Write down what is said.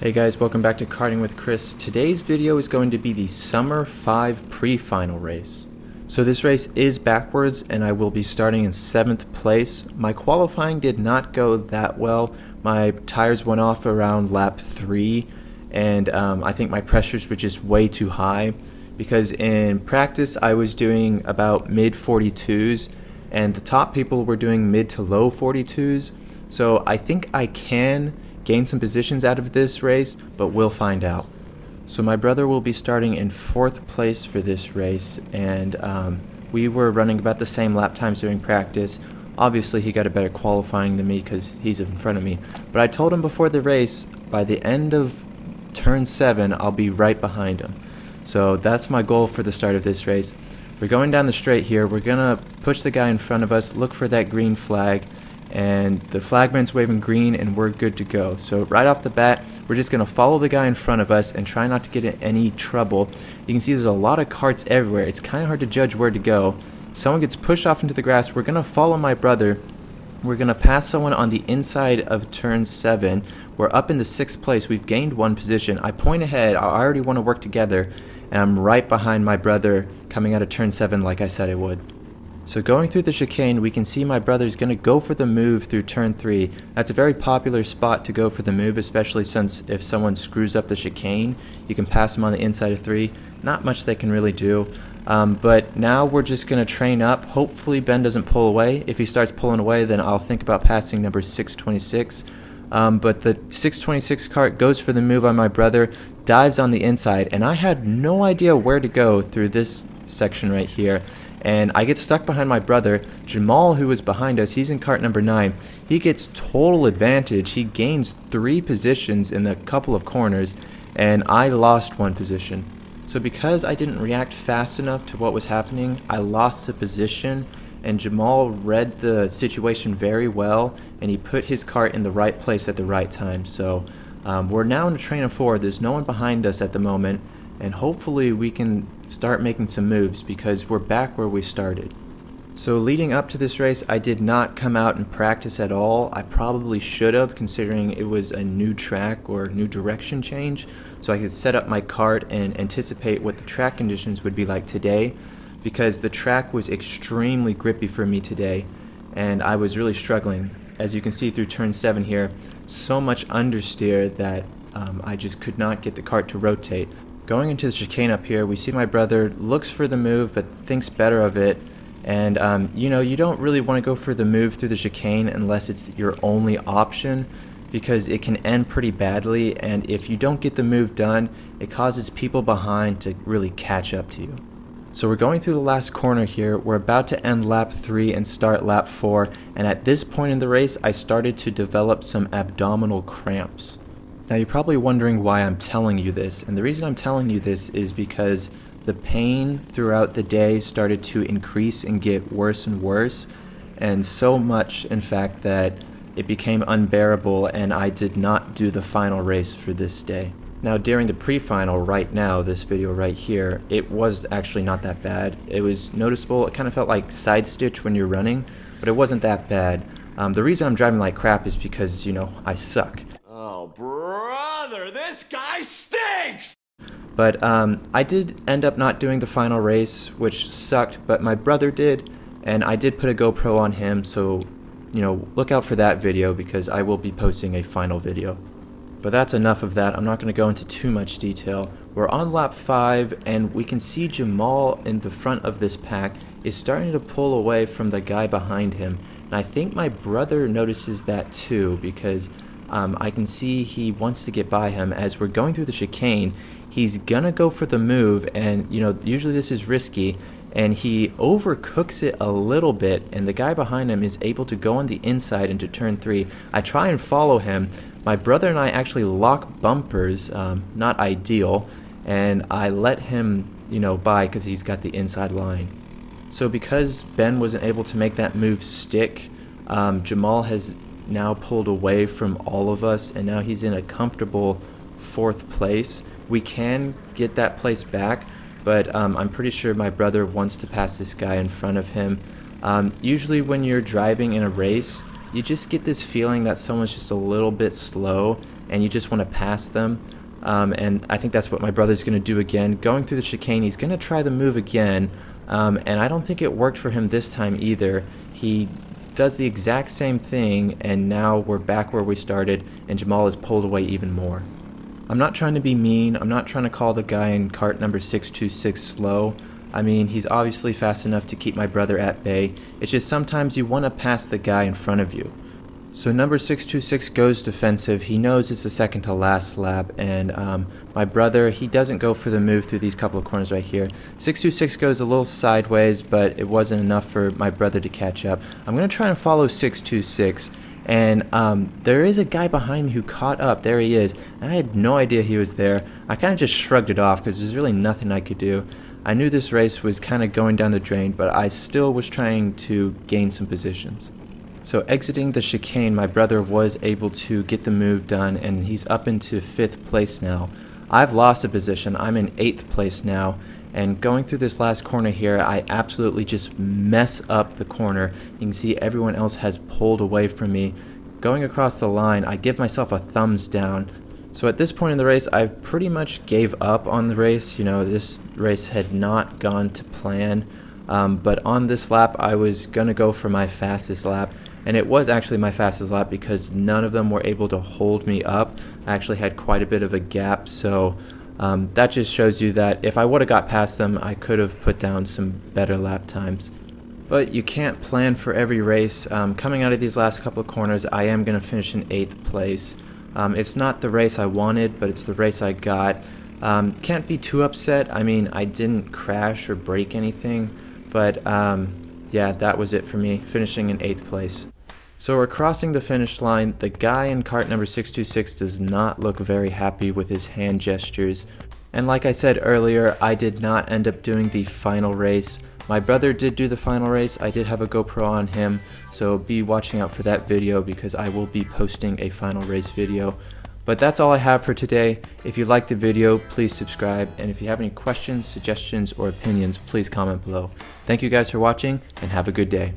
Hey guys, welcome back to Karting with Chris. Today's video is going to be the Summer 5 pre-final race. So this race is backwards and I will be starting in 7th place. My qualifying did not go that well. My tires went off around lap 3 and I think my pressures were just way too high because in practice I was doing about mid 42s and the top people were doing mid to low 42s. So I think I can gain some positions out of this race, but we'll find out. So my brother will be starting in 4th place for this race, and we were running about the same lap times during practice. Obviously he got a better qualifying than me because he's in front of me, but I told him before the race by the end of turn 7 I'll be right behind him. So that's my goal for the start of this race. We're going down the straight here. We're gonna push the guy in front of us, look for that green flag, and the flagman's waving green and we're good to go. So right off the bat we're just going to follow the guy in front of us and try not to get in any trouble. You can see there's a lot of carts everywhere. It's kind of hard to judge where to go. Someone gets pushed off into the grass. We're going to follow my brother. We're going to pass someone on the inside of turn 7. We're up in the 6th place. We've gained 1 position. I point ahead. I already want to work together, and I'm right behind my brother coming out of turn 7 like I said I would. So going through the chicane, we can see my brother's going to go for the move through turn 3. That's a very popular spot to go for the move, especially since if someone screws up the chicane, you can pass them on the inside of 3. Not much they can really do. But now we're just going to train up. Hopefully Ben doesn't pull away. If he starts pulling away, then I'll think about passing number 626. But the 626 cart goes for the move on my brother, dives on the inside, and I had no idea where to go through this section right here. And I get stuck behind my brother. Jamal, who was behind us, he's in cart number 9. He gets total advantage. He gains 3 positions in a couple of corners, and I lost 1 position. So because I didn't react fast enough to what was happening, I lost a position, and Jamal read the situation very well, and he put his cart in the right place at the right time. So we're now in a train of 4. There's no one behind us at the moment, and hopefully we can start making some moves because we're back where we started. So leading up to this race, I did not come out and practice at all. I probably should have, considering it was a new track or new direction change, so I could set up my cart and anticipate what the track conditions would be like today, because the track was extremely grippy for me today and I was really struggling. As you can see through turn 7 here, so much understeer that I just could not get the cart to rotate. Going into the chicane up here, we see my brother looks for the move but thinks better of it, and you don't really want to go for the move through the chicane unless it's your only option, because it can end pretty badly, and if you don't get the move done, it causes people behind to really catch up to you. So we're going through the last corner here. We're about to end lap 3 and start lap 4, and at this point in the race I started to develop some abdominal cramps. Now you're probably wondering why I'm telling you this, and the reason I'm telling you this is because the pain throughout the day started to increase and get worse and worse, and so much in fact that it became unbearable and I did not do the final race for this day. Now during the pre-final right now, this video right here, it was actually not that bad. It was noticeable. It kind of felt like side stitch when you're running, but it wasn't that bad. The reason I'm driving like crap is because, I suck. Oh, brother, this guy stinks! But I did end up not doing the final race, which sucked, but my brother did, and I did put a GoPro on him, so, look out for that video because I will be posting a final video. But that's enough of that. I'm not going to go into too much detail. We're on lap 5, and we can see Jamal in the front of this pack is starting to pull away from the guy behind him, and I think my brother notices that too, because I can see he wants to get by him. As we're going through the chicane, he's gonna go for the move, and usually this is risky, and he overcooks it a little bit, and the guy behind him is able to go on the inside into turn 3. I try and follow him. My brother and I actually lock bumpers, not ideal, and I let him by because he's got the inside line. So because Ben wasn't able to make that move stick, Jamal has now pulled away from all of us, and now he's in a comfortable 4th place. We can get that place back, but I'm pretty sure my brother wants to pass this guy in front of him. Usually when you're driving in a race, you just get this feeling that someone's just a little bit slow, and you just want to pass them. And I think that's what my brother's going to do again. Going through the chicane, he's going to try the move again, and I don't think it worked for him this time either. He does the exact same thing, and now we're back where we started, and Jamal is pulled away even more. I'm not trying to be mean. I'm not trying to call the guy in cart number 626 slow. I mean, he's obviously fast enough to keep my brother at bay. It's just sometimes you want to pass the guy in front of you. So number 626 goes defensive. He knows it's the second to last lap, and my brother, he doesn't go for the move through these couple of corners right here. 626 goes a little sideways, but it wasn't enough for my brother to catch up. I'm going to try and follow 626, and there is a guy behind me who caught up. There he is, and I had no idea he was there. I kind of just shrugged it off because there's really nothing I could do. I knew this race was kind of going down the drain, but I still was trying to gain some positions. So exiting the chicane, my brother was able to get the move done, and he's up into 5th place now. I've lost a position. I'm in 8th place now, and going through this last corner here, I absolutely just mess up the corner. You can see everyone else has pulled away from me. Going across the line, I give myself a thumbs down. So at this point in the race, I pretty much gave up on the race. You know, this race had not gone to plan, but on this lap, I was going to go for my fastest lap. And it was actually my fastest lap because none of them were able to hold me up. I actually had quite a bit of a gap, so that just shows you that if I would have got past them, I could have put down some better lap times. But you can't plan for every race. Coming out of these last couple of corners, I am going to finish in 8th place. It's not the race I wanted, but it's the race I got. Can't be too upset. I mean, I didn't crash or break anything, but yeah, that was it for me, finishing in 8th place. So we're crossing the finish line. The guy in cart number 626 does not look very happy with his hand gestures. And like I said earlier, I did not end up doing the final race. My brother did do the final race. I did have a GoPro on him, so be watching out for that video because I will be posting a final race video. But that's all I have for today. If you liked the video, please subscribe. And if you have any questions, suggestions, or opinions, please comment below. Thank you guys for watching, and have a good day.